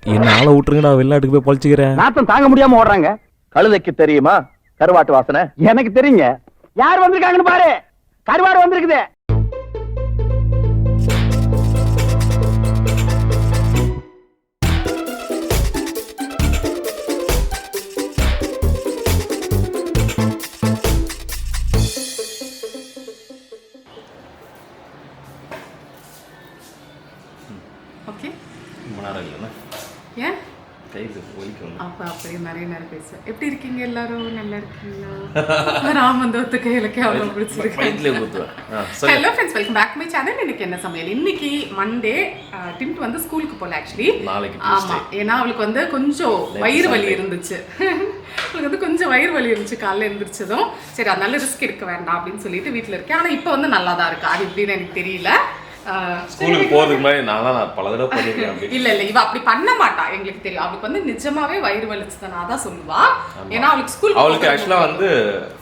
என்ன ஆளை விட்டுருங்கடா, வெளிநாட்டுக்கு போய் பொழைச்சிக்கிறேன். நாத்தம் தாங்க முடியாம ஓடுறாங்க. கழுதைக்கு தெரியுமா கருவாட்டு வாசனை? எனக்கு தெரியுங்க. யார் வந்திருக்காங்கன்னு பாரு. கருவாடு வந்திருக்குது. ஓகே, ரொம்ப நேரம் இல்லைண்ணா, ஏன் கைது ஒலிக்கணும். அப்போ அப்படியே நிறைய நேரம் பேசுவேன். எப்படி இருக்கீங்க எல்லாரும்? நல்லா இருக்கீங்களா? ராமந்தோத்து கையிலக்கே அவ்வளோ பிடிச்சிருக்கு. Hello friends, welcome back my channel. இன்னைக்கு என்ன சமையல்? இன்னைக்கு மண்டே. டிண்ட் வந்து ஸ்கூலுக்கு போகல ஆக்சுவலி. ஆமாம், ஏன்னா அவளுக்கு வந்து கொஞ்சம் வயிறு வலி இருந்துச்சு. அவளுக்கு வந்து கொஞ்சம் வயிறு வலி இருந்துச்சு காலையில் எழுந்திரிச்சதும். சரி, அதனால ரிஸ்க் எடுக்க வேண்டாம் அப்படின்னு சொல்லிட்டு வீட்டில் இருக்கேன். ஆனால் இப்போ வந்து நல்லா தான் இருக்கு. அது எப்படின்னு எனக்கு தெரியல. ஸ்கூலுக்கு போறதுக்கு முன்னாடி நான் பல தடவை பண்ணிருக்கேன். இல்ல இவ அப்படி பண்ண மாட்டா, எங்களுக்கு தெரியும். அவளுக்கு வந்து நிஜமாவே வயிறு வலிச்சுதான் அதான் சொல்லுவா. ஏன்னா அவளுக்கு ஸ்கூல் அவளுக்கு ஆக்சுவலா வந்து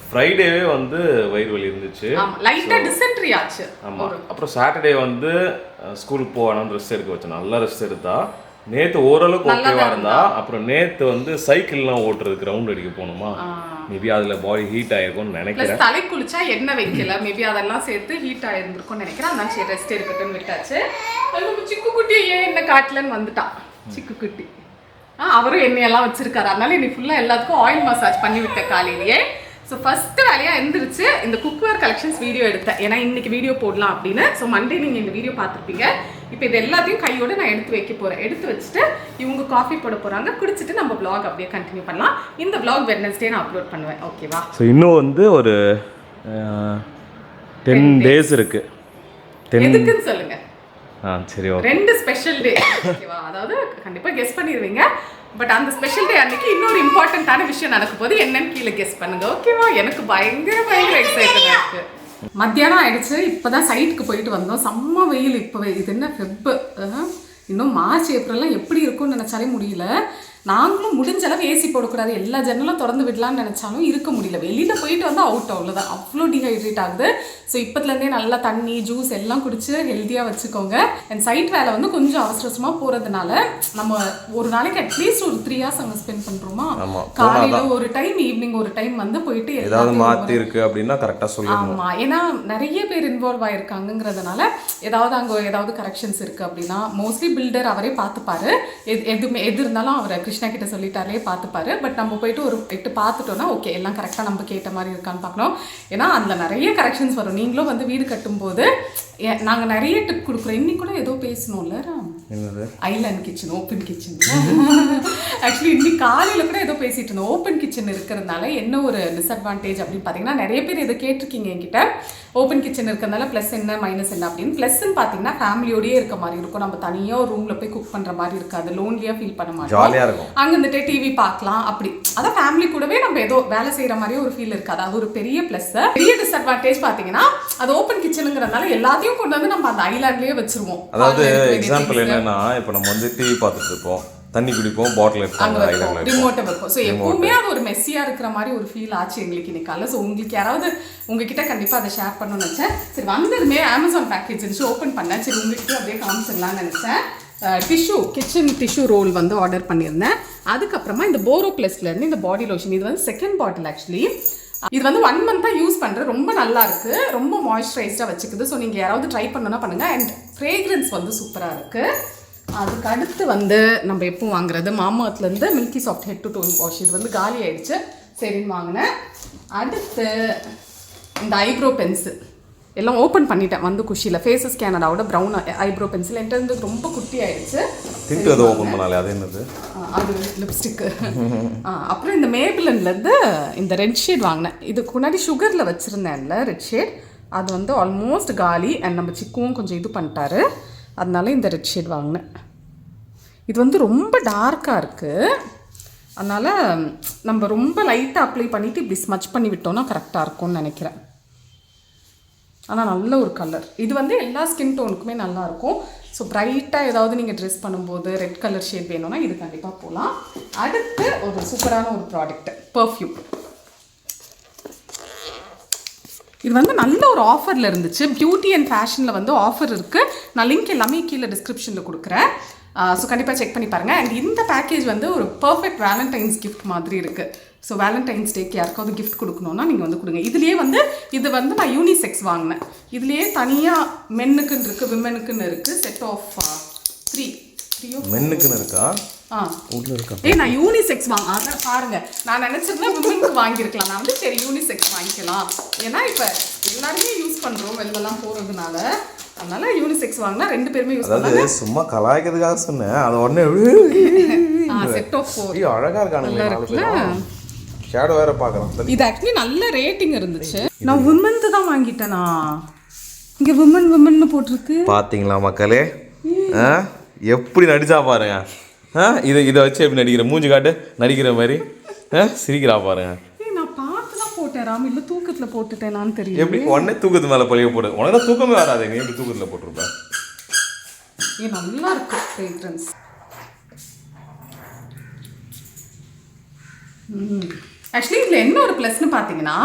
ஃப்ரைடேவே வந்து வயிறு வலி இருந்துச்சு. லைட்டா டிசென்ட்ரி ஆச்சு. ஆமா, அப்புறம் சாட்டர்டே வந்து ஸ்கூலுக்கு போவானு ரெஸ்ட் எடுக்க வச்சேன். நல்லா ரெஸ்ட் எடுத்தா. நேத்து ஓரளவுக்கு ஓகேவா இருந்தா. அப்புறம் நேத்து வந்து சைக்கிள்லாம் ஓட்டுறதுக்கு ரவுண்ட் அடிக்க போனோமா, மேபி அதுல பாடி ஹீட் ஆயிருக்கும்னு நினைக்கிறேன். தலை குளிச்சா எண்ணெய் வைக்கல, மேபி அதெல்லாம் சேர்த்து ஹீட் ஆயிருந்திருக்கும்னு நினைக்கிறேன். அதனால சரி ரெஸ்ட் எடுக்கட்டும்னு விட்டாச்சு. சிக்கு குட்டி ஏன் என்ன காட்டலன்னு வந்துட்டான் சிக்கு குட்டி. அவரும் எண்ணெயெல்லாம் வச்சிருக்காரு. அதனால இன்னைக்கு ஃபுல்லா எல்லாத்துக்கும் ஆயில் மசாஜ் பண்ணி விட்டேன் காலையிலேயே. ஸோ ஃபஸ்ட்டு வேலையாக எழுந்திரிச்சு இந்த குக்வேர் கலெக்ஷன்ஸ் வீடியோ எடுத்தேன். ஏன்னா இன்னைக்கு வீடியோ போடலாம் அப்படின்னு. ஸோ மண்டே நீங்கள் இந்த வீடியோ பார்த்துருப்பீங்க. இப்போ இது எல்லாத்தையும் கையோடு நான் எடுத்து வைக்க போகிறேன். எடுத்து வச்சுட்டு இவங்க காஃபி போட போகிறாங்க. குடிச்சிட்டு நம்ம vlog அப்படியே கண்டினியூ பண்ணலாம். இந்த vlog வெட்னஸ்டே நான் அப்லோட் பண்ணுவேன். ஓகேவா? ஸோ இன்னும் வந்து ஒரு 10 days இருக்கு. எதுக்குன்னு சொல்லுங்க. சரி, ஓகே. 2 special day. ஓகேவா? அதாவது கண்டிப்பாக கெஸ் பண்ணிடுவீங்க. பட் அந்த ஸ்பெஷல் டே அன்னைக்கு இன்னொரு இம்பார்ட்டண்ட்டான விஷயம் நடக்க போது. என்னன்னு கீழே கெஸ் பண்ணுங்க. ஓகேவா? எனக்கு பயங்கர எக்ஸைட்டடாக இருக்கு. மத்தியானம் ஆயிடுச்சு. இப்போதான் சைட்டுக்கு போயிட்டு வந்தோம். செம்ம வெயில். இப்போ இது என்ன ஃபெப், இன்னும் மார்ச் ஏப்ரல்லாம் எப்படி இருக்கும்னு நினச்சாலே முடியல. நாங்களும் முடிஞ்ச அளவு ஏசி போடக்கூடாது, எல்லா ஜன்னலும் திறந்து விடலான்னு நினச்சாலும் இருக்க முடியல. வெளியில் போயிட்டு வந்து அவுட் அவ்வளோதான். அவ்வளோ டீஹைட்ரேட் ஆகுது. ஸோ இப்போத்துலேருந்தே நல்லா தண்ணி ஜூஸ் எல்லாம் குடிச்சு ஹெல்த்தியாக வச்சுக்கோங்க. அண்ட் சைட் வேலை வந்து கொஞ்சம் அவசரமாக போகிறதுனால நம்ம ஒரு நாளைக்கு அட்லீஸ்ட் ஒரு 3 hours அங்கே ஸ்பெண்ட் பண்ணுறோமா. காலையில் ஒரு டைம், ஈவினிங் ஒரு டைம் வந்து போயிட்டு ஏதாவது மாற்றி இருக்கு அப்படின்னா கரெக்டாக சொல்லணும். ஆமாம், ஏன்னா நிறைய பேர் இன்வால்வ் ஆகிருக்காங்கிறதுனால ஏதாவது அங்கே ஏதாவது கரெக்ஷன்ஸ் இருக்குது அப்படின்னா மோஸ்ட்லி பில்டர் அவரே பார்த்துப்பாரு. எது இருந்தாலும் அவரை கிருஷ்ணா கிட்ட சொல்லிட்டாலே பார்த்துப்பாரு. பட் நம்ம போயிட்டு ஒரு 8 பார்த்துட்டோம்னா ஓகே, எல்லாம் கரெக்டாக நம்ம கேட்ட மாதிரி இருக்கான்னு பார்க்கணும். ஏன்னா அதில் நிறைய கரெக்ஷன்ஸ் வரும். நீங்களும் வந்து வீடு கட்டும்போது நாங்கள் நிறைய டிப் கொடுக்குறோம். இன்னைக்கு கூட ஏதோ பேசணும்ல, island kitchen, open kitchen. Actually இன்னைக்கு காலையில் கூட ஏதோ பேசிட்டு இருந்தோம். ஓப்பன் கிச்சன் இருக்கிறதுனால என்ன ஒரு டிஸ்அட்வான்டேஜ் அப்படின்னு பார்த்தீங்கன்னா, நிறைய பேர் இதை கேட்டிருக்கீங்க என்கிட்ட. ஓப்பன் கிச்சன் இருக்கிறதுனால ப்ளஸ் என்ன மைனஸ் என்ன அப்படின்னு. ப்ளஸ்ன்னு பார்த்தீங்கன்னா ஃபேமிலியோடயே இருக்க மாதிரி இருக்கும். நம்ம தனியாக ஒரு ரூமில் போய் குக் பண்ணுற மாதிரி இருக்காது. லோன்லியாக ஃபீல் பண்ண மாட்டோம். அங்கே இருந்துட்டு டிவி பார்க்கலாம். அப்படி அதான் ஃபேமிலி கூடவே நம்ம ஏதோ வேலை செய்கிற மாதிரியே ஒரு ஃபீல் இருக்காது. அது ஒரு பெரிய ப்ளஸ். பெரிய டிஸ்அட்வான்டேஜ் பார்த்தீங்கன்னா, அது ஓப்பன் கிச்சனுங்கிறதுனால எல்லாத்தையும் கொண்டு வந்து நம்ம அந்த ஐலாண்ட்லேயே வச்சிருவோம். அதாவது எக்ஸாம்பிள் என்னன்னா, இப்போ நம்ம வந்து டிவி பார்த்துட்டு இருப்போம், தண்ணி குடிப்போம், பாட்டில் எடுத்து ரிமோட்டை வைப்போம். ஸோ எப்பவுமே அது ஒரு மெஸ்ஸியாக இருக்கிற மாதிரி ஒரு ஃபீல் ஆச்சு எங்களுக்கு இன்னைக்கால. ஸோ உங்களுக்கு யாராவது உங்ககிட்ட கண்டிப்பாக அதை ஷேர் பண்ணணும்னு நினச்சேன். சரி, வந்ததுமே அமேசான் பேக்கேஜ் இருந்துச்சு, ஓப்பன் பண்ணேன். சரி, உங்ககிட்ட அப்படியே காமிச்சிடலாம்னு நினச்சேன். கிச்சன் டிஷ்யூ ரோல் வந்து ஆர்டர் பண்ணியிருந்தேன். அதுக்கப்புறமா இந்த போரோ ப்ளஸ்லேருந்து இந்த பாடி லோஷன். இது வந்து செகண்ட் பாட்டில் ஆக்சுவலி. இது வந்து 1 month யூஸ் பண்ணுறேன். ரொம்ப நல்லா இருக்குது, ரொம்ப மாய்ஸ்சரைஸ்டாக வச்சுக்குது. ஸோ நீங்கள் யாராவது ட்ரை பண்ணணும்னா பண்ணுங்கள். அண்ட் ஃப்ரேக்ரன்ஸ் வந்து சூப்பராக இருக்குது. அதுக்கு அடுத்து வந்து நம்ம எப்பவும் வாங்குறது மாமாத்துலேருந்து milky soft head to toe wash. இது வந்து காலி ஆயிடுச்சு, சரின்னு வாங்கினேன். அடுத்து இந்த ஐப்ரோ பென்சில் எல்லாம் ஓப்பன் பண்ணிட்டேன் வந்து குஷியில். ஃபேஸஸ் கேனடாவோட ப்ரௌன் ஐப்ரோ பென்சில் என்கிட்ட வந்து ரொம்ப குட்டி ஆயிடுச்சு. ஓப்பன் பண்ணாலே அது என்னது, அது லிப்ஸ்டிக்கு. அப்புறம் இந்த மேபிளன்லேருந்து இந்த ரெட் ஷேட் வாங்கினேன். இதுக்கு முன்னாடி சுகரில் வச்சுருந்தேன்ல ரெட் ஷேட், அது வந்து ஆல்மோஸ்ட் காலி. அண்ட் நம்ம சிக்குவும் கொஞ்சம் இது பண்ணிட்டாரு, அதனால இந்த ரெட் ஷேட் வாங்கினேன். இது வந்து ரொம்ப டார்க்காக இருக்குது. அதனால் நம்ம ரொம்ப லைட்டாக அப்ளை பண்ணிவிட்டு இப்படி ஸ்மச் பண்ணி விட்டோம்னா கரெக்டாக இருக்கும்னு நினைக்கிறேன். ஆனால் நல்ல ஒரு கலர். இது வந்து எல்லா ஸ்கின் டோனுக்குமே நல்லாயிருக்கும். ஸோ ப்ரைட்டாக ஏதாவது நீங்கள் ட்ரெஸ் பண்ணும்போது ரெட் கலர் ஷேட் வேணும்னா இது கண்டிப்பாக போகலாம். அடுத்து ஒரு சூப்பரான ஒரு ப்ராடக்ட், பர்ஃப்யூம். இது வந்து நல்ல ஒரு ஆஃபரில் இருந்துச்சு. பியூட்டி அண்ட் ஃபேஷனில் வந்து ஆஃபர் இருக்குது. நான் லிங்க் எல்லாமே கீழே டிஸ்கிரிப்ஷனில் கொடுக்குறேன். ஸோ கண்டிப்பாக செக் பண்ணி பாருங்கள். அண்ட் இந்த பேக்கேஜ் வந்து ஒரு பர்ஃபெக்ட் வேலண்டைன்ஸ் கிஃப்ட் மாதிரி இருக்குது. ஸோ வேலண்டைன்ஸ் டேக்கு யாருக்காவது கிஃப்ட் கொடுக்கணுன்னா நீங்கள் வந்து கொடுங்க. இதுலேயே வந்து இது வந்து நான் யூனிசெக்ஸ் வாங்கினேன். இதுலேயே தனியாக மென்னுக்குன்னு இருக்குது, விமெனுக்குன்னு இருக்குது. செட் ஆஃப் 3 மென்னுக்குன்னு இருக்கா? உள்ள இருக்கா? நான் யூனிசெக்ஸ் அதான் பாருங்க, நான் நினச்சிருந்தேன் விமெனுக்கு வாங்கியிருக்கலாம். நான் வந்து சரி யூனிசெக்ஸ் வாங்கிக்கலாம், ஏன்னா இப்போ எல்லாருமே யூஸ் பண்ணுறோம் வெளிலலாம் போகிறதுனால, அதனால யூனிசெக்ஸ் வாங்கினா 2 பேருமே யூஸ் பண்ணலாம். சும்மா கலாய்க்கிறதுக்காக சொன்னேன். அது உடனே செட் ஆஃப் 4 அழகா இருக்கானுங்க. ஷேடோ வேற பார்க்கலாம். இது ஆக்சுவலி நல்ல ரேட்டிங் இருந்துச்சு. நான் விமன் தான் வாங்கிட்டேனா? இங்க விமன் போட்டிருக்கு. பாத்தீங்களா மக்களே, எப்படி நடிச்சா பாருங்க. இதை வச்சு எப்படி நடிக்கிற, மூஞ்சி காட்டு நடிக்கிற மாதிரி சிரிக்கிறா பாருங்க. நான் பார்த்து தான் போட்டேன் ராம், இல்ல தூக்கத்துல போட்டுட்டேன் நான் தெரியல. எப்படி உடனே தூக்கத்து மேல பழைய போடு, உனக்கு தூக்கமே வராது. நீ எப்படி தூக்கத்துல போட்டிருப்பேன்? நல்லா இருக்கு ஃப்ரேக்ரன்ஸ். ஆக்சுவலி இதில் என்ன ஒரு ப்ளஸ்ன்னு பார்த்தீங்கன்னா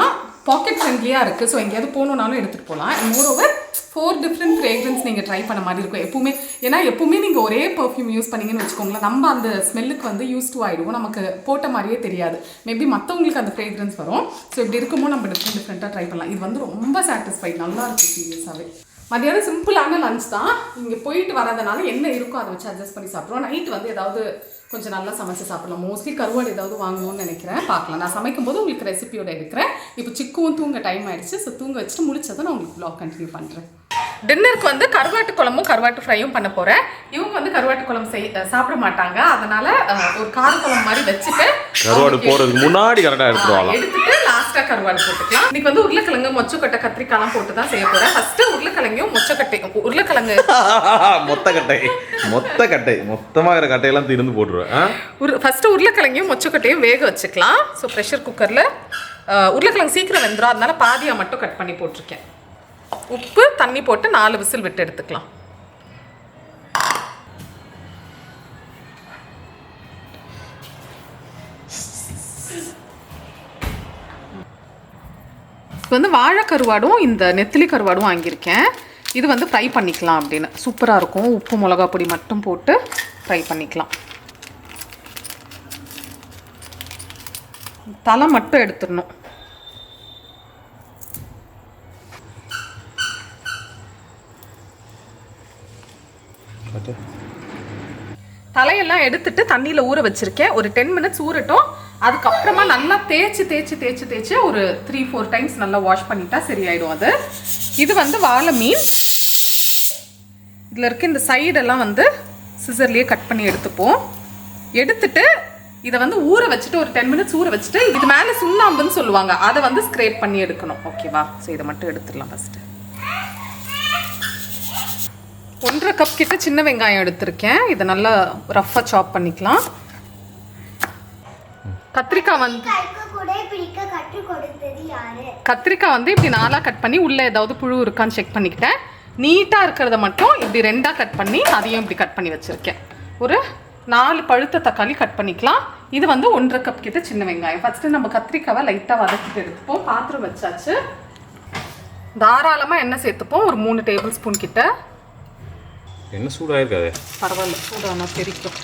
பாக்கெட் ஃப்ரெண்ட்லியாக இருக்குது. ஸோ எங்கேயாவது போகணுன்னாலும் எடுத்துகிட்டு போகலாம். மோர் ஓவர் 4 டிஃப்ரெண்ட் ஃப்ரேக்ரன்ஸ் நீங்கள் ட்ரை பண்ண மாதிரி இருக்கும் எப்பவுமே. ஏன்னா எப்பவுமே நீங்கள் ஒரே பர்ஃப்யூம் யூஸ் பண்ணிங்கன்னு வச்சுக்கோங்களேன், நம்ம அந்த ஸ்மெல்லுக்கு வந்து யூஸ் டு ஆகிடுவோம், நமக்கு போட்ட மாதிரியே தெரியாது. மேபி மற்றவங்களுக்கு அந்த ஃப்ரேக்ரன்ஸ் வரும். ஸோ இப்படி இருக்கும்போது நம்ம டிஃப்ரெண்ட்டாக ட்ரை பண்ணலாம். இது வந்து ரொம்ப சாட்டிஸ்ஃபைட், நல்லா இருக்குது சீரியஸாகவே. மதியானம் சிம்பிளான லஞ்ச் தான். இங்கே போயிட்டு வரதுனால என்ன இருக்கோ அதை வச்சு அட்ஜஸ்ட் பண்ணி சாப்பிட்றோம். நைட் வந்து ஏதாவது கொஞ்சம் நல்லா சமைச்சு சாப்பிடலாம். மோஸ்ட்லி கருவாடு ஏதாவது வாங்கணும்னு நினைக்கிறேன், பார்க்கலாம். நான் சமைக்கும் போது உங்களுக்கு ரெசிபியோட எடுக்கிறேன். இப்போ சிக்குவும் தூங்க டைம் ஆயிடுச்சு. ஸோ தூங்க வச்சுட்டு முடிச்சதை நான் உங்களுக்கு வ்ளாக் கண்டினியூ பண்ணுறேன். டின்னருக்கு வந்து கருவாட்டு குழம்பும் கருவாட்டு ஃப்ரையும் பண்ண போகிறேன். இவங்க வந்து கருவாட்டு குழம்பு சாப்பிட மாட்டாங்க, அதனால ஒரு கார குழம்பு மாதிரி வச்சுட்டு கருவாடு போடுறதுக்கு முன்னாடி கரெக்டாக எடுத்துட்டு லாஸ்ட்டாக கருவாடு போட்டுக்கலாம். இன்னைக்கு வந்து உருளைக்கிழங்கு, மொச்சக்கொட்டை, கத்திரிக்காய்லாம் போட்டு தான் செய்ய போகிறேன். ஃபர்ஸ்ட்டு உருளைக்கிழங்கையும் மொச்சக்கட்டையும், உருளைக்கிழங்கு மொத்தக்கட்டை மொத்தமாக இருக்கிற கட்டையெல்லாம் திருந்து போட்டுருவேன். ஃபர்ஸ்ட்டு உருளைக்கிழங்கையும் மொச்சக்கட்டையும் வேக வச்சுக்கலாம். ஸோ ப்ரெஷர் குக்கரில் உருளைக்கிழங்கு சீக்கிரம் வெந்துடும், அதனால பாதியாக மட்டும் கட் பண்ணி போட்டிருக்கேன். உப்பு தண்ணி போட்டு 4 விசில் விட்டு எடுத்துக்கலாம். வந்து வாழை கருவாடும் இந்த நெத்திலி கருவாடும் வாங்கியிருக்கேன். இது வந்து ஃப்ரை பண்ணிக்கலாம் அப்படின்னு சூப்பராக இருக்கும். உப்பு மிளகா பொடி மட்டும் போட்டு ஃப்ரை பண்ணிக்கலாம். தலை மட்டும் எடுத்துடணும். தலையெல்லாம் எடுத்துட்டு தண்ணியில் ஊற வச்சிருக்கேன். ஒரு 10 மினிட்ஸ் ஊறட்டும். அதுக்கப்புறமா நல்லா தேய்ச்சி ஒரு 3-4 டைம்ஸ் நல்லா வாஷ் பண்ணிட்டா சரியாயிடும் அது. இது வந்து வாழை மீன். இதில் இருக்க இந்த சைடெல்லாம் வந்து சிசர்லேயே கட் பண்ணி எடுத்துப்போம். எடுத்துட்டு இதை வந்து ஊற வச்சுட்டு ஒரு 10 மினிட்ஸ் ஊற வச்சுட்டு இது மேலே சுண்ணாம்புன்னு சொல்லுவாங்க, அதை வந்து ஸ்க்ரேப் பண்ணி எடுக்கணும். ஓகேவா? ஸோ இதை மட்டும் எடுத்துடலாம். ஃபஸ்ட்டு 1.5 கப் கிட்ட சின்ன வெங்காயம் எடுத்திருக்கேன். இதை நல்லா ரஃப்பாக சாப் பண்ணிக்கலாம். கத்திரிக்காய் வந்து இப்படி 4 கட் பண்ணி உள்ளே ஏதாவது புழு இருக்கான்னு செக் பண்ணிக்கிட்டேன். நீட்டாக இருக்கிறத மட்டும் இப்படி 2 கட் பண்ணி அதையும் இப்படி கட் பண்ணி வச்சுருக்கேன். ஒரு 4 பழுத்த தக்காளி கட் பண்ணிக்கலாம். இது வந்து 1.5 கப் கிட்ட சின்ன வெங்காயம். ஃபஸ்ட்டு நம்ம கத்திரிக்காவை லைட்டாக வதக்கிட்டு எடுத்துப்போம். பாத்திரம் வச்சாச்சு. தாராளமாக எண்ணெய் சேர்த்துப்போம். ஒரு 3 டேபிள் ஸ்பூன் கிட்ட. என்ன சூடாயிருக்காது? பரவாயில்ல, சூடானா தெரிக்கும்.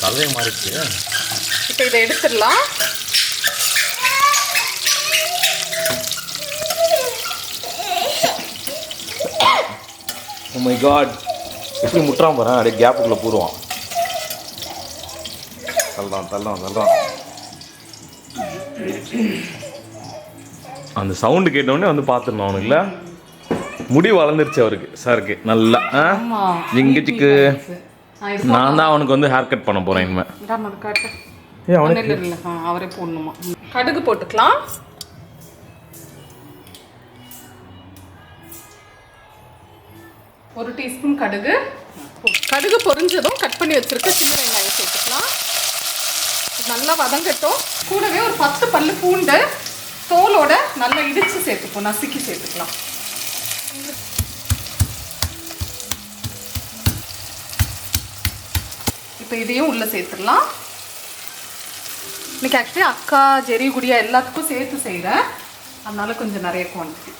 கலவை மாறிடுச்சு. இப்போ இதை எடுத்துடலாம். Oh my god, எப்படி முட்டுறான் பாரு, அப்படியே கேப்புக்குள்ளே பூருவான். தள்ளுறான். அந்த சவுண்டு கேட்டோடனே வந்து பார்த்துடணும் அவனுக்குல. முடி வளர்ந்துருச்சு அவருக்கு, சாருக்கு நல்லா. எங்கச்சிக்கு நான் தான் அவனுக்கு வந்து ஹேர் கட் பண்ண போகிறேன் இனிமே. அவரே போடணுமா? கடுகு போட்டுக்கலாம். ஒரு டீஸ்பூன் கடுகு பொரிஞ்சதும் கட் பண்ணி வச்சிருக்க சின்ன வெங்காயம் சேர்த்துக்கலாம். நல்லா வதங்கட்டும். கூடவே ஒரு 10 பல்லு பூண்டு தோலோட நல்லா இடிச்சு சேர்த்துப்போம், நசுக்கி சேர்த்துக்கலாம். இப்போ இதையும் உள்ள சேர்த்துடலாம். இன்னைக்கு ஆக்சுவலி அக்கா, ஜெரி, குடியா எல்லாத்துக்கும் சேர்த்து செய்கிறேன், அதனால கொஞ்சம் நிறைய குவான்டிட்டி.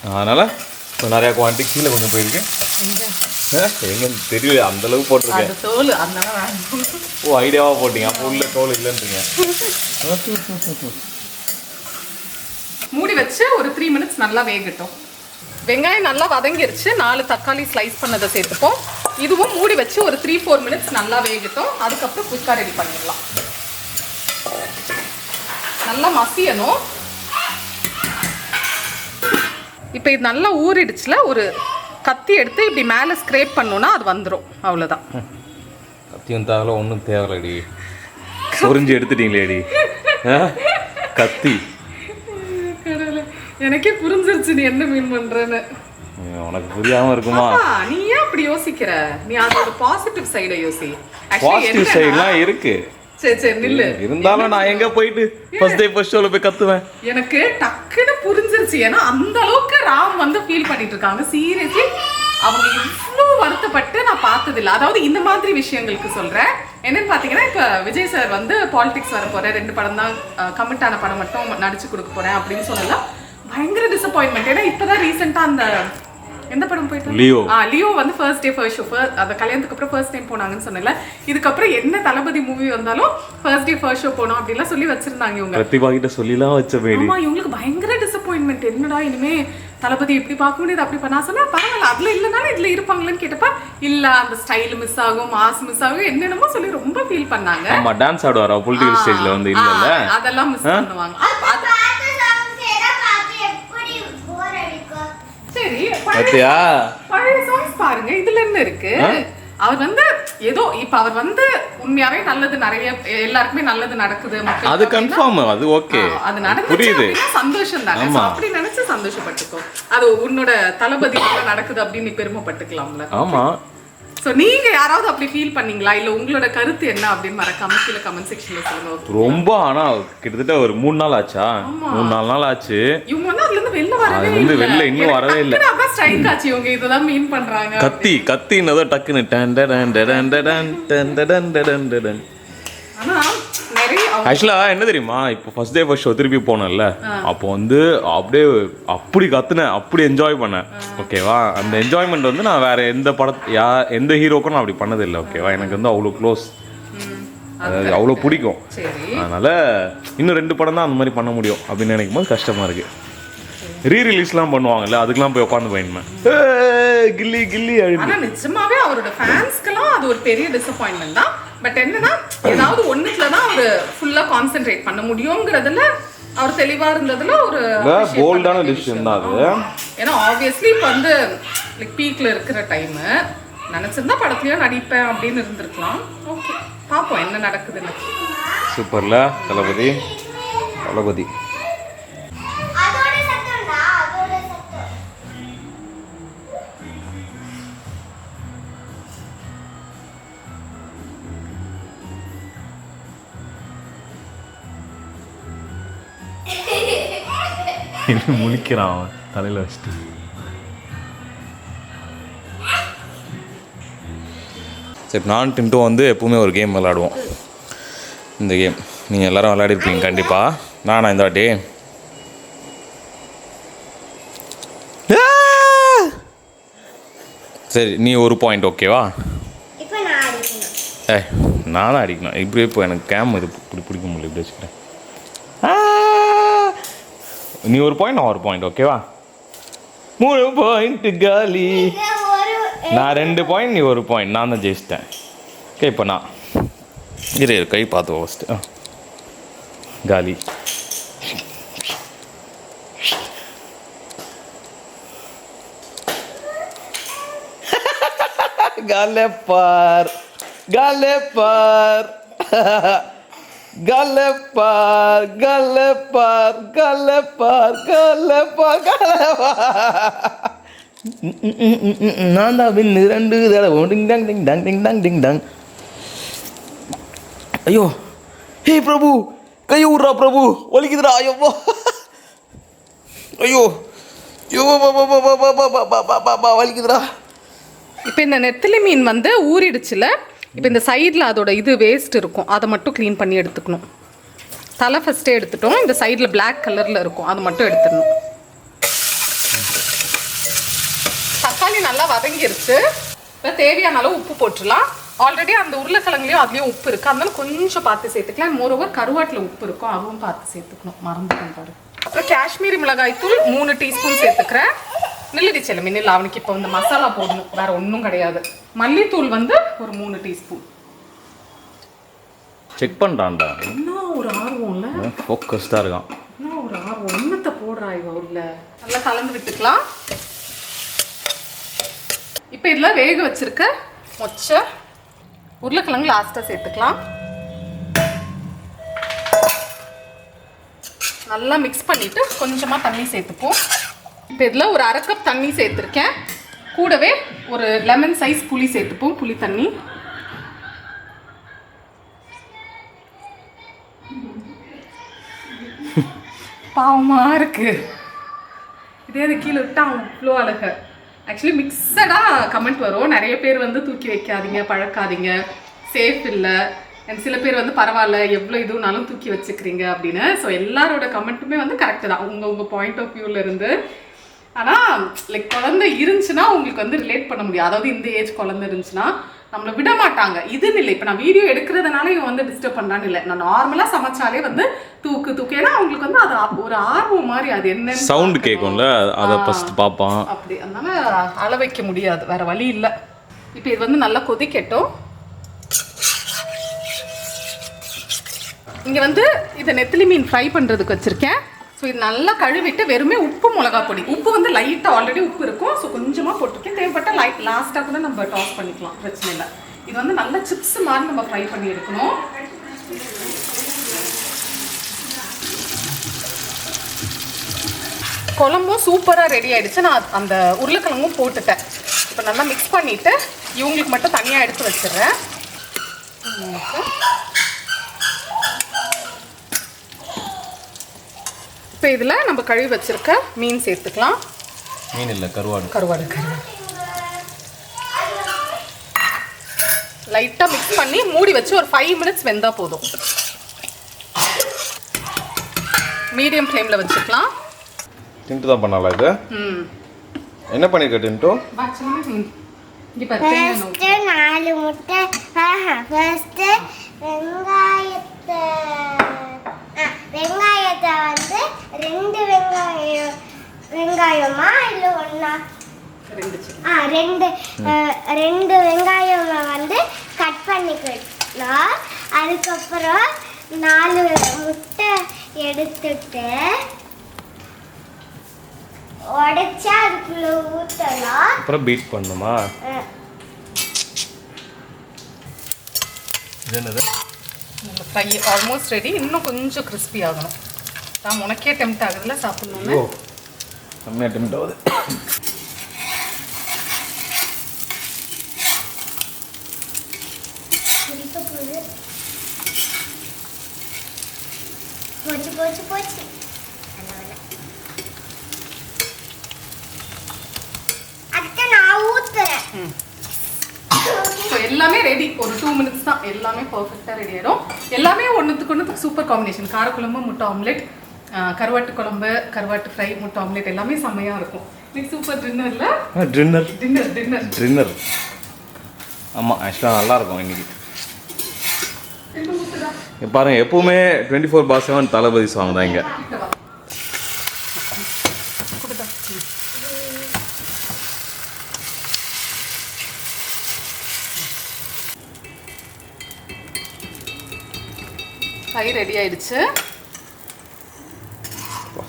அதனால் இப்போ நிறையா குவான்டிட்டி கீழே கொஞ்சம் போயிருக்கு. எங்கன்னு தெரியல, அந்தளவுக்கு போட்டிருக்கேன். தோல் அதனால ஓ ஐடியாவாக போட்டிங்க, அப்போ உள்ள தோல் இல்லைன்றீங்க. மூடி வச்சு ஒரு 3 மினிட்ஸ் நல்லா வேகட்டும். வெங்காயம் நல்லா வதங்கிருச்சு. 4 தக்காளி ஸ்லைஸ் பண்ணதை சேர்த்துப்போம். இதுவும் மூடி வச்சு ஒரு 3-4 மினிட்ஸ் நல்லா வேகட்டும். அதுக்கப்புறம் குயிக்காக ரெடி பண்ணிடலாம். நல்லா மசியணும். இப்போ இது நல்லா ஊறிடுச்சுல, ஒரு கத்தி எடுத்து இப்படி மேலே ஸ்க்ரேப் பண்ணோன்னா அது வந்துடும். அவ்வளோதான். கத்தியும் தேவையில்ல, ஒன்றும் தேவையில்லடி, சொரிஞ்சு எடுத்துட்டீங்களேடி கத்தி. எனக்கே புரிஞ்சிருச்சு நீ என்ன மீன் பண்றேன்னு. உனக்கு புரியாம இருக்குமா? நீ ஏன் அப்படி யோசிக்கிற? நீ அதோட பாசிட்டிவ் சைட யோசி. பாசிட்டிவ் சைடுலாம் இருக்கு. சரி நில்லு. இருந்தாலும் நான் எங்க போயிட்டு ஃபர்ஸ்ட் டே ஃபர்ஸ்ட் ஷோல போய் கத்துவேன். எனக்கு டக்குன்னு புரிஞ்சிருச்சு. ஏன்னா அந்த அளவுக்கு ராம் வந்து ஃபீல் பண்ணிட்டு இருக்காங்க. சீரியஸ்லி அவங்க இவ்வளோ வருத்தப்பட்டு நான் பார்த்ததில்லை. அதாவது இந்த மாதிரி விஷயங்களுக்கு சொல்றேன். என்னன்னு பார்த்தீங்கன்னா, இப்போ விஜய் சார் வந்து பாலிடிக்ஸ் வர போறேன், 2 படம் தான் கமிட் ஆன படம் மட்டும் நடிச்சு கொடுக்க போறேன் அப்படின்னு சொல்லலாம். பயங்கர டிசப்பாயின்மெண்ட். ஏன்னா இப்போதான் ரீசெண்டாக அந்த எந்த படம் போயிட்டு லியோ வந்து ஃபர்ஸ்ட் டே ஃபர்ஸ்ட் ஷோ, அந்த கல்யாணத்துக்கு அப்புறம் ஃபர்ஸ்ட் டைம் போனாங்கன்னு சொன்னல. இதுக்கப்புறம் என்ன தளபதி மூவி வந்தாலும் ஃபர்ஸ்ட் டே ஃபர்ஸ்ட் ஷோ போனோம் அப்படிலாம் சொல்லி வச்சிருந்தாங்க இவங்க. பிரதிபா கிட்ட சொல்லிலாம் வச்ச மேடி. ஆமா, இவங்களுக்கு பயங்கர டிசப்பாயின்மெண்ட். என்னடா இனிமே தளபதி இப்படி பார்க்க முடியாது அப்படி பண்ணா. சொன்னா பரவாயில்ல, அதுல இல்லைனாலும் இதுல இருப்பாங்களேன்னு கேட்டப்ப இல்ல அந்த ஸ்டைல் மிஸ் ஆகும், மாஸ் மிஸ் ஆகும், என்னென்னமோ சொல்லி ரொம்ப ஃபீல் பண்ணாங்க. ஆமா, டான்ஸ் ஆடுவாரா பொலிட்டிக்கல் ஸ்டேஜ்ல வந்து இல்லல, அதெல்லாம் மிஸ் பண்ணுவாங்க. சரி, பழைய சாங்ஸ் பாருங்க, இதுல என்ன இருக்கு? அவர் வந்து ஏதோ இப்ப அவர் வந்து உண்மையாவே நல்லது, நிறைய எல்லாருக்குமே நல்லது நடக்குது, அது கன்ஃபார்ம், அது ஓகே, அது நடந்துச்சு, சந்தோஷம் தானே. அப்படி நினைச்சு சந்தோஷப்பட்டுக்கோ. அது உன்னோட தளபதி நடக்குது அப்படின்னு பெருமைப்பட்டுக்கலாம்ல. ஆமா. சோ நீங்க யாராவது அப்படி ஃபீல் பண்ணீங்களா? இல்ல உங்களோட கருத்து என்ன அப்படின்னு மறக்காம கீழ கமெண்ட் செக்ஷன்ல சொல்லுங்க. ரொம்ப ஆனா கிட்டத்தட்ட ஒரு 3 நாள் ஆச்சா, 3-4 நாள் ஆச்சு. இவங்க வந்து அதுல இருந்து வெளில வரவே இல்ல. வந்து வெளில இன்னும் வரவே இல்ல. அதான் ஸ்ட்ரைக் ஆச்சு. இவங்க இததான் மீன் பண்றாங்க. கத்தினதோ டக்குன்னு done done done done done done done done. ஆனா நிறைய ஆக்சுவலா என்ன தெரியுமா, இப்போ ஃபர்ஸ்ட் டே ஃபர்ஸ்ட் ஷோ திருப்பி போனேன்ல, அப்போ வந்து அப்படியே அப்படி கத்துனேன், அப்படி என்ஜாய் பண்ணேன். ஓகேவா, அந்த என்ஜாய்மெண்ட் வந்து நான் வேற எந்த எந்த ஹீரோக்கும் நான் அப்படி பண்ணதில்லை. ஓகேவா, எனக்கு வந்து அவ்வளோ க்ளோஸ், அதாவது அவ்வளோ பிடிக்கும். அதனால இன்னும் 2 படம் தான் அந்த மாதிரி பண்ண முடியும் அப்படின்னு நினைக்கும் போது கஷ்டமா இருக்கு. ரீரிலீஸ்லாம் பண்ணுவாங்கல்ல, அதுக்கெல்லாம் போய் உட்காந்து போயிடுவேன். கில்லி கில்லி. ஆனா நிஜமாவே அவரோட ஃபேன்ஸ்க்கெல்லாம் அது ஒரு பெரிய டிசப்பாயின்மெண்ட் தான். பட் என்னன்னா, ஏதாவது ஒண்ணுல தான் அவர் ஃபுல்லா கான்சென்ட்ரேட் பண்ண முடியும்ங்கிறதுல அவர் தெளிவா இருந்ததுல ஒரு போல்டான டிசிஷன் தான் அது. ஏன்னா ஆப்வியஸ்லி இப்போ வந்து லைக் பீக்ல இருக்கிற டைம், நினைச்சிருந்தா படத்துலயும் நடிப்பேன் அப்படின்னு இருந்திருக்கலாம். ஓகே, பாப்போம் என்ன நடக்குதுன்னு. சூப்பர்ல தளபதி. தளபதி முழிக்கிறான் அவன் தலையில் வச்சுட்டு. சரி, நான் டின்ட்டும் வந்து எப்பவுமே ஒரு கேம் விளாடுவோம். இந்த கேம் நீங்கள் எல்லோரும் விளையாடிருப்பீங்க கண்டிப்பாக. நானா இந்த வாட்டி சரி நீ 1 பாயிண்ட் ஓகேவா? நான் தான் அடிக்கணும். இப்படி இப்போ எனக்கு கேம் இது இப்படி பிடிக்க முடியல, இப்படி வச்சுக்கிறேன். நீ 1 பாயிண்ட், நான் 1 பாயிண்ட் ஓகேவா? 3 பாயிண்ட் காலி. நான் 2 பாயிண்ட், நீ 1 பாயிண்ட். நான் தான் ஜெயிச்சிட்டேன். ஓகே, இப்போ நான் இரு கை பார்த்து ஃபஸ்ட்டு. காலி. காலப்பார் காலப்பார் கலப்பார் கலப்பார் கலப்பார் கலப்பார் கலப்பார். நான் தான் வின்னு 2 தடவை. டிங் டாங் டிங் டாங் டிங் டாங் டிங் டாங். ஐயோ, ஹே பிரபு, கை விட்றா பிரபு, வலிக்குதுடா. ஐயோ ஐயோ ஐயோ வலிக்குதுடா. இப்போ இந்த நெத்திலி மீன் வந்து ஊறிடுச்சுல, இப்போ இந்த சைடில் அதோட இது வேஸ்ட் இருக்கும், அதை மட்டும் க்ளீன் பண்ணி எடுத்துக்கணும். தலை ஃபஸ்ட்டே எடுத்துட்டோம். இந்த சைடில் பிளாக் கலரில் இருக்கும், அதை மட்டும் எடுத்துடணும். வதங்கிருச்சு. இப்போ தேவையான அளவு உப்பு போட்டுடலாம். ஆல்ரெடி அந்த உருளைக்கிழங்குலையும் அதுலேயும் உப்பு இருக்குது, அதனால கொஞ்சம் பார்த்து சேர்த்துக்கலாம். மோரோவர் கருவாட்டில் உப்பு இருக்கும், அதுவும் பார்த்து சேர்த்துக்கணும், மறந்துட்டேன் பாரு. அப்புறம் காஷ்மீரி மிளகாய் தூள் 3 டீஸ்பூன் சேர்த்துக்கிறேன். நில்லடி செல்லுமே நில்லு, அவனுக்கு இப்போ இந்த மசாலா போடணும், வேற ஒன்றும் கிடையாது. மல்லித்தூள் வந்து ஒரு 3 டீஸ்பூன். செக் பண்ணுறான்டா, என்ன ஒரு ஆர்வம் இல்லை, ஃபோக்கஸ்டாக இருக்கான். என்ன ஒரு ஆர்வம், என்னத்தை போடுறா இவ உள்ள. நல்லா கலந்து விட்டுக்கலாம். இப்போ இதில் வேக வச்சிருக்க மொச்ச உருளைக்கிழங்கு லாஸ்ட்டாக சேர்த்துக்கலாம். நல்லா மிக்ஸ் பண்ணிவிட்டு கொஞ்சமாக தண்ணி சேர்த்துப்போம். இப்போ இதில் ஒரு 1/2 கப் தண்ணி சேர்த்துருக்கேன். கூடவே ஒரு லெமன் சைஸ் புளி சேர்த்துப்போம், புளி தண்ணி. பாவமாக இருக்குது, இதே அது கீழே விட்டா அவ்வளோ அழகு. ஆக்சுவலி மிக்சடாக கமெண்ட் வரும், நிறைய பேர் வந்து தூக்கி வைக்காதீங்க, பழக்காதீங்க, சேஃப் இல்லை. அண்ட் சில பேர் வந்து பரவாயில்ல எவ்வளோ இதுனாலும் தூக்கி வச்சுக்கிறீங்க அப்படின்னு. ஸோ எல்லாரோட கமெண்ட்டுமே வந்து கரெக்டு தான், உங்கள் பாயிண்ட் ஆஃப் வியூவில் இருந்து. ஆனால் லைக் குழந்தை இருந்துச்சுன்னா உங்களுக்கு வந்து ரிலேட் பண்ண முடியும். அதாவது இந்த ஏஜ் குழந்தை இருந்துச்சுன்னா நம்மளை விட மாட்டாங்க. இதுன்னு இல்லை, இப்போ நான் வீடியோ எடுக்கிறதுனால இவன் வந்து டிஸ்டர்ப் பண்ணான்னு இல்லை, நான் நார்மலாக சமைச்சாலே வந்து தூக்கு ஏன்னா அவங்களுக்கு வந்து அது ஒரு ஆர்வம் மாதிரி, அது என்ன சவுண்டு கேட்கும்ல, அதை ஃபர்ஸ்ட் பார்ப்பான். அப்படி அதனால அள வைக்க முடியாது, வேற வழி இல்லை. இப்போ இது வந்து நல்லா கொதிக்கட்டும். இங்கே வந்து இதை நெத்திலி மீன் ஃப்ரை பண்ணுறதுக்கு வச்சுருக்கேன். ஸோ இது நல்லா கழுவிட்டு வெறுமே உப்பு மிளகா பொடி, உப்பு வந்து லைட்டாக ஆல்ரெடி உப்பு இருக்கும், ஸோ கொஞ்சமாக போட்டிருக்கேன். தேவைப்பட்ட லாஸ்ட்டாக கூட நம்ம டாஸ் பண்ணிக்கலாம், பிரச்சனை இல்லை. இது வந்து நல்ல சிப்ஸ் மாதிரி நம்ம ஃப்ரை பண்ணி எடுக்கணும். குழம்பும் சூப்பராக ரெடி ஆகிடுச்சு. நான் அந்த உருளைக்கிழங்கும் போட்டுட்டேன். இப்போ நல்லா மிக்ஸ் பண்ணிவிட்டு இவங்களுக்கு மட்டும் தனியாக எடுத்து வச்சிடுறேன். இப்போ இதில் நம்ம கழுவி வச்சிருக்க மீன் சேர்த்துக்கலாம். மீன் இல்லை, கருவாடு லைட்டாக மிக்ஸ் பண்ணி மூடி வச்சு ஒரு 5 மினிட்ஸ் வெந்தால் போதும். மீடியம் ஃப்ளேமில் வச்சுக்கலாம். டின்ட்டு தான் பண்ணலாம் இது. என்ன பண்ணிருக்க டின்ட்டு? இங்கே பாருங்க, 4 முட்டை. ஃபர்ஸ்ட் வெங்காயத்தை வந்து 2 வெங்காயமா இல்ல ஒண்ணா? 2 வெங்காயம் வந்து கட் பண்ணிக்கலாம். அதுக்கப்புறம் 4 முட்டை எடுத்துட்டு உடைச்சா அதுக்குள்ள ஊற்றலாம். அப்புறம் பீட் பண்ணுமா? இது என்னது? Fry almost ready. இன்னும் கொஞ்சம் கிறிஸ்பி ஆகணும். நான் உனக்கே டெம்ட் ஆகுதுல சாப்பிடணும்னு. செம்மையாக டெம்ட் ஆகுது. போச்சு. அதுக்கு நான் ஊத்துறேன். ஸோ எல்லாமே ரெடி, ஒரு 2 மினிட்ஸ் தான், எல்லாமே பர்ஃபெக்டாக ரெடி ஆகிடும். எல்லாமே ஒன்றுத்துக்கு சூப்பர் காம்பினேஷன். காரக்குழம்பு, முட்டை ஆம்லெட், கருவாட்டு குழம்பு, கருவாட்டு ஃப்ரை, முட்டை ஆம்லெட் எல்லாமே செம்மையாக இருக்கும். இன்னைக்கு சூப்பர் டின்னரில் டின்னர் ஆமாம், ஆக்சுவலாக நல்லாயிருக்கும் இன்னைக்கு. பாருங்க, எப்பவுமே 24/7 தளபதி சாங் தான் இங்கே. ஃப்ரை ரெடி ஆயிடுச்சு.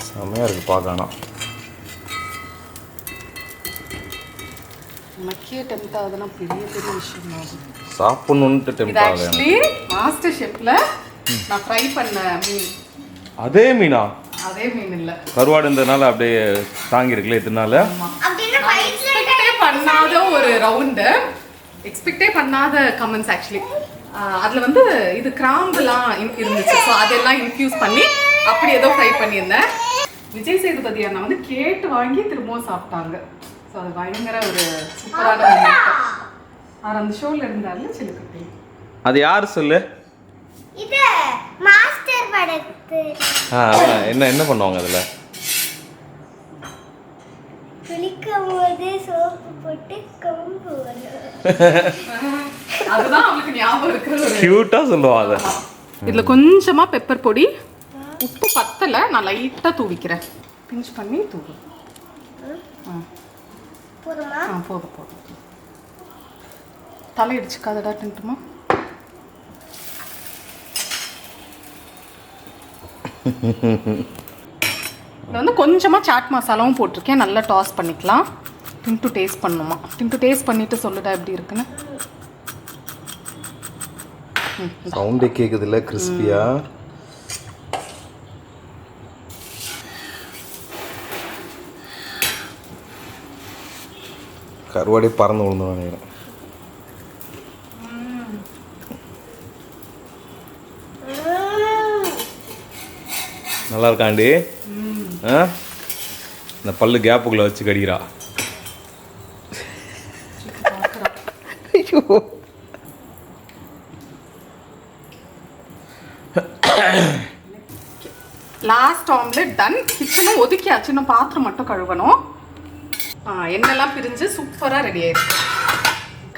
செம்மையாக இருக்குது பார்க்கணும். நமக்கே டெம்ட் ஆகுதுன்னா பெரிய விஷயம் ஆகும். சாப்பிடணுன்ட்டு டெம்ட் ஆகுது. ஆக்சுவலி மாஸ்டர் ஷெஃப்ல நான் ஃப்ரை பண்ண மீன். அதே மீனா? அதே மீன் இல்லை, கருவாடு இருந்ததுனால அப்படியே தாங்கி இருக்குல்ல இதனால. எக்ஸ்பெக்டே பண்ணாத ஒரு ரவுண்டு, எக்ஸ்பெக்டே பண்ணாத கமெண்ட்ஸ். ஆக்சுவலி அதில் வந்து இது கிராம்புலாம் இருந்துச்சு, ஸோ அதெல்லாம் இன்ஃப்யூஸ் பண்ணி அப்படி ஏதோ ஃப்ரை பண்ணியிருந்தேன். விஜய் சேதுபதி அண்ணா வந்து கேட்டு வாங்கி திரும்பவும் சாப்பிட்டாங்க. ஸோ அது பயங்கர ஒரு சூப்பரான மூமெண்ட். அவர் அந்த ஷோவில் இருந்தார்ல சிலுக்குட்டி. அது யார் சொல்லு? இது மாஸ்டர் படத்து. என்ன பண்ணுவாங்க அதில்? குளிக்கும் போது சோப்பு போட்டு கொம்பு வரும். அதுதான் அவளுக்கு ஞாபகம் இருக்கிறது. கியூட்டா சொல்லுவா அதை. இதுல கொஞ்சமா பெப்பர் பொடி, உப்பு பத்தல, நான் லைட்டா தூவிக்கிறேன். பிஞ்ச் பண்ணி தூவு. போதுமா? போதும் போதும். தலை இடிச்சுக்காதடா டின்ட்டுமா. இதில் வந்து கொஞ்சமாக சாட் மசாலாவும் போட்டிருக்கேன். நல்லா டாஸ் பண்ணிக்கலாம். டின்ட்டு டேஸ்ட் பண்ணணுமா? டின்ட்டு டேஸ்ட் பண்ணிட்டு சொல்லுடா எப்படி இருக்குன்னு. சவுண்டே கேக்குதுல்ல கிறிஸ்பியா. கருவாடே பறந்து விழுந்து நினைக்கிறேன். நல்லா இருக்காண்டி. இந்த பல்லு கேப்புக்குள்ள வச்சு கடிக்கிறா. ஐயோ லாஸ்ட் ஆம்லெட் டன். கிச்சனும் ஒதுக்கியாச்சு, இன்னும் பாத்திரம் மட்டும் கழுவணும். எண்ணெல்லாம் பிரிஞ்சு சூப்பராக ரெடி ஆயிருக்கு.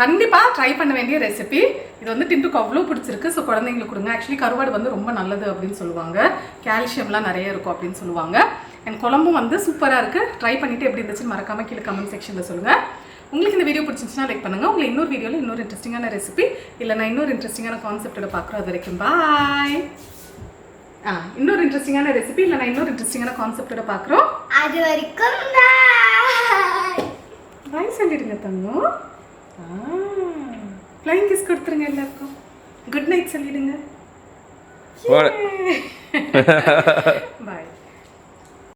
கண்டிப்பாக ட்ரை பண்ண வேண்டிய ரெசிபி இது. வந்து டின்ட்டுக்கு அவ்வளோ பிடிச்சிருக்கு. ஸோ குழந்தைங்களுக்கு கொடுங்க. ஆக்சுவலி கருவாடு வந்து ரொம்ப நல்லது அப்படின்னு சொல்லுவாங்க. கால்சியம்லாம் நிறைய இருக்கும் அப்படின்னு சொல்லுவாங்க. அண்ட் குழம்பும் வந்து சூப்பராக இருக்குது. ட்ரை பண்ணிவிட்டு எப்படி இருந்துச்சுன்னு மறக்காமல் கீழே கமெண்ட் செக்ஷனில் சொல்லுங்கள். உங்களுக்கு இந்த வீடியோ பிடிச்சிருந்துச்சுன்னா லைக் பண்ணுங்கள். உங்களை இன்னொரு வீடியோவில் இன்னொரு இன்ட்ரெஸ்டிங்கான ரெசிபி இல்லை நான் இன்னொரு இன்ட்ரெஸ்டிங்கான கான்செப்டோட பார்க்குறோம். அது வரைக்கும் பாய். இன்னொரு இன்ட்ரெஸ்டிங்கான ரெசிபி இல்லை நான் இன்னொரு இன்ட்ரெஸ்டிங்கான கான்செப்டோட பார்க்குறோம். அது வரைக்கும் பாய் சொல்லிடுங்க தங்கம். ஃப்ளைங் கிஸ் கொடுத்துருங்க எல்லாருக்கும். குட் நைட் சொல்லிடுங்க. பாய்.